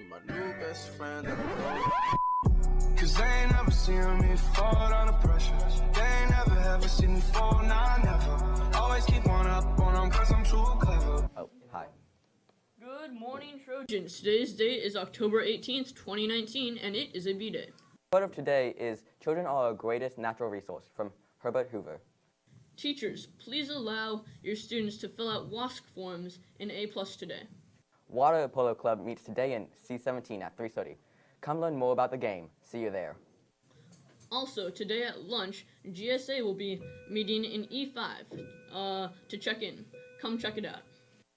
my new best friend. Cause they ain't never seen me fall under pressure. They ain't never ever seen me fall, nah, never. Always keep on up on them cause I'm too clever. Oh, hi. Good morning, Trojans. Today's date is October 18th, 2019, and it is a B-Day. The quote of today is, "Children are our greatest natural resource," from Herbert Hoover. Teachers, please allow your students to fill out WASC forms in A+ today. Water Polo Club meets today in C17 at 3:30. Come learn more about the game. See you there. Also, today at lunch, GSA will be meeting in E5 to check in. Come check it out.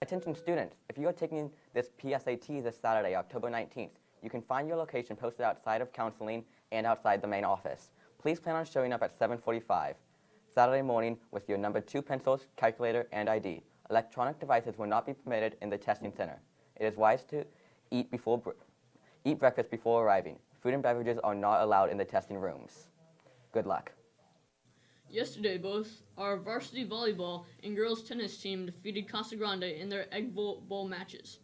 Attention students, if you are taking this PSAT this Saturday, October 19th, you can find your location posted outside of counseling and outside the main office. Please plan on showing up at 7:45 Saturday morning with your number 2 pencils, calculator, and ID. Electronic devices will not be permitted in the testing center. It is wise to eat breakfast before arriving. Food and beverages are not allowed in the testing rooms. Good luck. Yesterday, both our varsity volleyball and girls tennis team defeated Casa Grande in their Egg Bowl matches.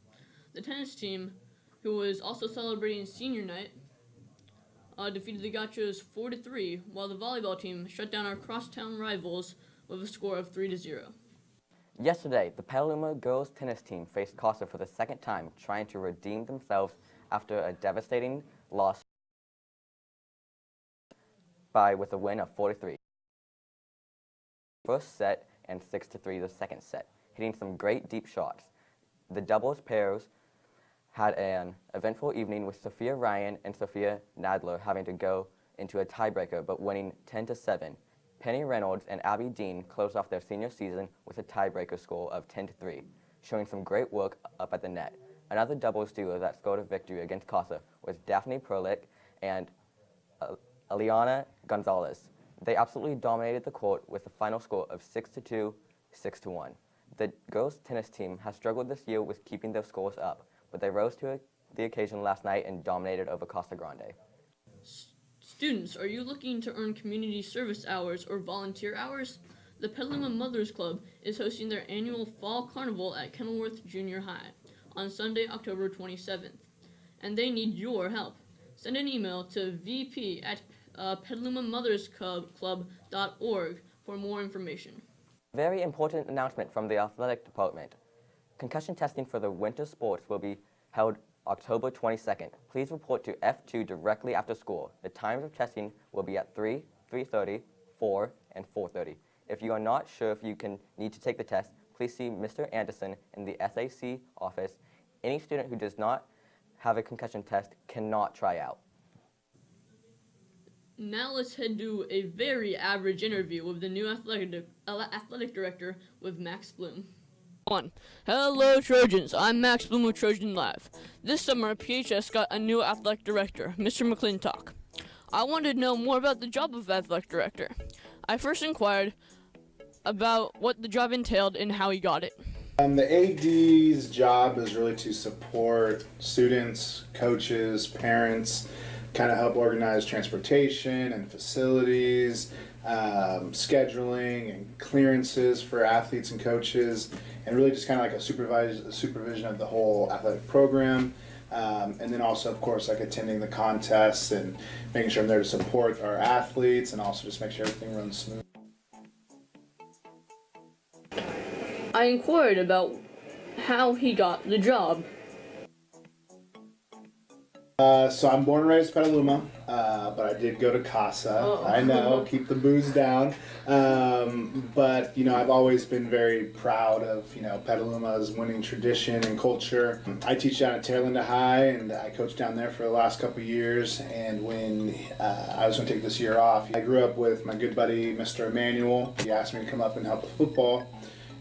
The tennis team, who was also celebrating senior night, defeated the Gauchos 4-3, while the volleyball team shut down our crosstown rivals with a score of 3-0. Yesterday, the Petaluma girls tennis team faced Casa for the second time, trying to redeem themselves after a devastating loss with a win of 4-3. First set and 6-3 the second set, hitting some great deep shots. The doubles pairs had an eventful evening with Sophia Ryan and Sophia Nadler having to go into a tiebreaker but winning 10-7. Penny Reynolds and Abby Dean closed off their senior season with a tiebreaker score of 10-3, showing some great work up at the net. Another doubles duo that scored a victory against Casa was Daphne Perlick and Eliana Gonzalez. They absolutely dominated the court with a final score of 6-2, 6-1. The girls' tennis team has struggled this year with keeping their scores up, but they rose to the occasion last night and dominated over Casa Grande. Students, are you looking to earn community service hours or volunteer hours? The Petaluma Mothers Club is hosting their annual Fall Carnival at Kenilworth Junior High on Sunday, October 27th, and they need your help. Send an email to vp@petalumamothersclub.org for more information. Very important announcement from the athletic department. Concussion testing for the winter sports will be held October 22nd. Please report to F2 directly after school. The times of testing will be at 3, 3:30, 4, and 4:30. If you are not sure if you need to take the test, please see Mr. Anderson in the SAC office. Any student who does not have a concussion test cannot try out. Now let's head to a very average interview with the new athletic director with Max Bloom. Hello, Trojans. I'm Max Bloom with Trojan Live. This summer, PHS got a new athletic director, Mr. McClintock. I wanted to know more about the job of athletic director. I first inquired about what the job entailed and how he got it. The AD's job is really to support students, coaches, parents, kind of help organize transportation and facilities, scheduling and clearances for athletes and coaches, and really just kind of like a supervision of the whole athletic program. And then also, of course, like attending the contests and making sure I'm there to support our athletes and also just make sure everything runs smooth. I inquired about how he got the job. So I'm born and raised Petaluma, but I did go to Casa. Oh. I know, keep the booze down. But, I've always been very proud of, Petaluma's winning tradition and culture. I teach down at Taylorville High, and I coached down there for the last couple of years. And when I was going to take this year off, I grew up with my good buddy, Mr. Emmanuel. He asked me to come up and help with football.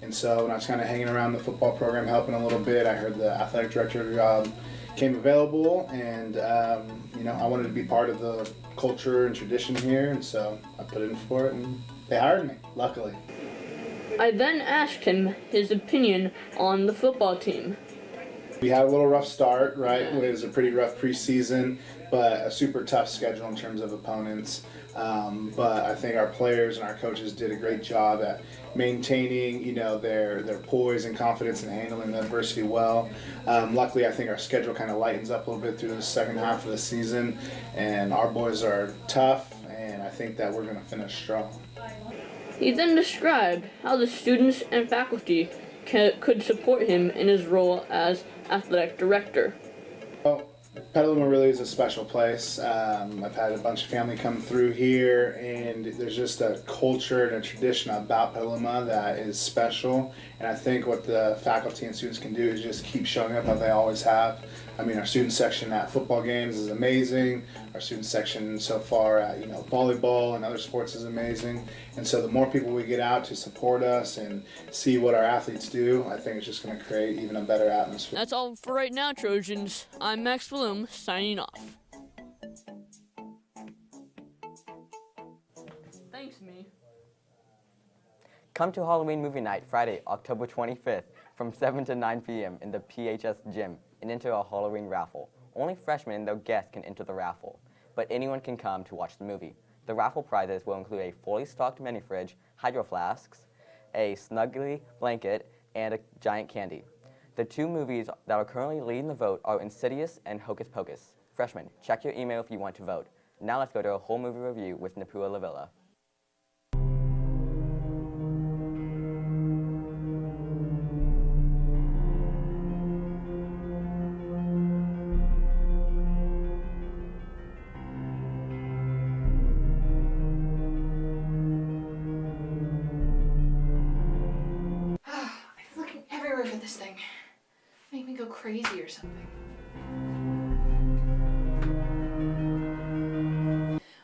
And so when I was kind of hanging around the football program, helping a little bit, I heard the athletic director job came available, and I wanted to be part of the culture and tradition here, and so I put in for it, and they hired me, luckily. I then asked him his opinion on the football team. We had a little rough start, right? It was a pretty rough preseason, but a super tough schedule in terms of opponents. But I think our players and our coaches did a great job at maintaining, their poise and confidence and handling the adversity well. Luckily, I think our schedule kind of lightens up a little bit through the second half of the season, and our boys are tough, and I think that we're going to finish strong. He then described how the students and faculty could support him in his role as athletic director. Well, Petaluma really is a special place. I've had a bunch of family come through here, and there's just a culture and a tradition about Petaluma that is special. And I think what the faculty and students can do is just keep showing up like they always have. I mean, our student section at football games is amazing. Our student section so far at volleyball and other sports is amazing. And so the more people we get out to support us and see what our athletes do, I think it's just going to create even a better atmosphere. That's all for right now, Trojans. I'm Max Bloom, signing off. Thanks, me. Come to Halloween Movie Night Friday, October 25th from 7 to 9 p.m. in the PHS gym and enter a Halloween raffle. Only freshmen and their guests can enter the raffle, but anyone can come to watch the movie. The raffle prizes will include a fully stocked mini fridge, hydro flasks, a Snuggly blanket, and a giant candy. The two movies that are currently leading the vote are Insidious and Hocus Pocus. Freshmen, check your email if you want to vote. Now let's go to a whole movie review with Napua Lavilla. For this thing. Make me go crazy or something.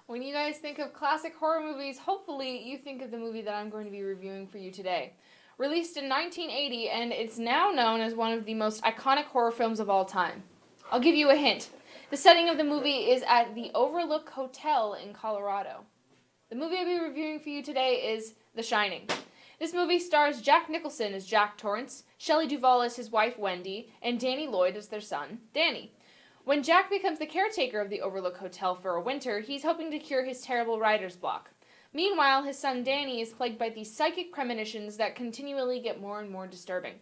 When you guys think of classic horror movies, hopefully you think of the movie that I'm going to be reviewing for you today. Released in 1980, and it's now known as one of the most iconic horror films of all time. I'll give you a hint. The setting of the movie is at the Overlook Hotel in Colorado. The movie I'll be reviewing for you today is The Shining. This movie stars Jack Nicholson as Jack Torrance, Shelley Duvall as his wife Wendy, and Danny Lloyd as their son, Danny. When Jack becomes the caretaker of the Overlook Hotel for a winter, he's hoping to cure his terrible writer's block. Meanwhile, his son Danny is plagued by these psychic premonitions that continually get more and more disturbing.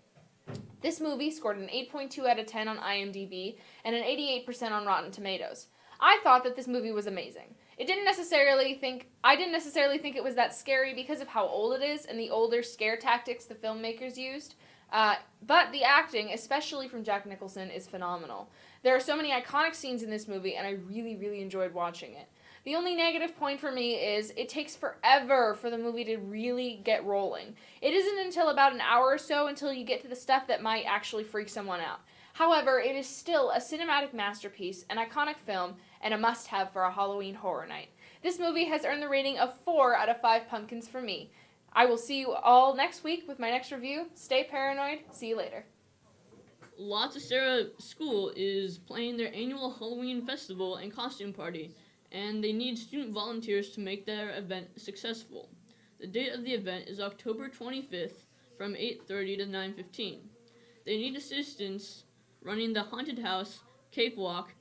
This movie scored an 8.2 out of 10 on IMDb and an 88% on Rotten Tomatoes. I thought that this movie was amazing. I didn't necessarily think it was that scary because of how old it is and the older scare tactics the filmmakers used. But the acting, especially from Jack Nicholson, is phenomenal. There are so many iconic scenes in this movie, and I really, really enjoyed watching it. The only negative point for me is it takes forever for the movie to really get rolling. It isn't until about an hour or so until you get to the stuff that might actually freak someone out. However, it is still a cinematic masterpiece, an iconic film, and a must-have for a Halloween horror night. This movie has earned the rating of 4 out of 5 pumpkins from me. I will see you all next week with my next review. Stay paranoid. See you later. La Tercera School is planning their annual Halloween festival and costume party, and they need student volunteers to make their event successful. The date of the event is October 25th from 8:30 to 9:15. They need assistance running the haunted house, cape walk,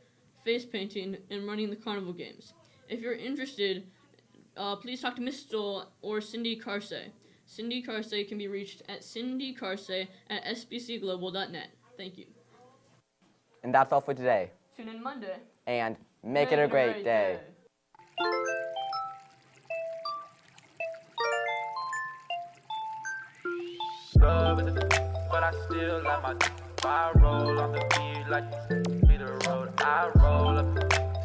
face painting, and running the carnival games. If you're interested, please talk to Miss Stoll or Cindy Carsey. Cindy Carsey can be reached at cindycarsey@sbcglobal.net. Thank you. And that's all for today. Tune in Monday. And make it a great day. But I still like my I roll on the beat like be the road. I roll up,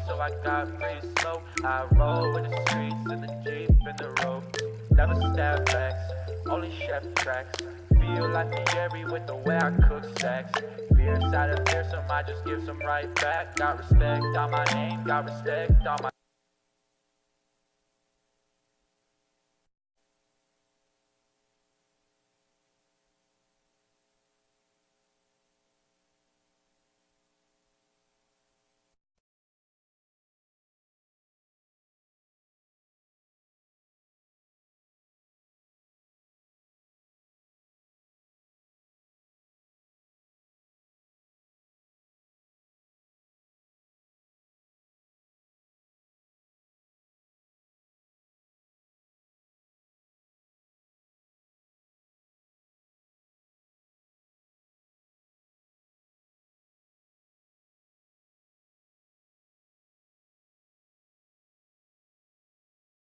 so I got free smoke. I roll with the streets and the Jeep and the road. Never stab backs, only chef tracks. Feel like Cantieri with the way I cook stacks. Fierce out of fearsome, I just give some right back. Got respect on my name, got respect on my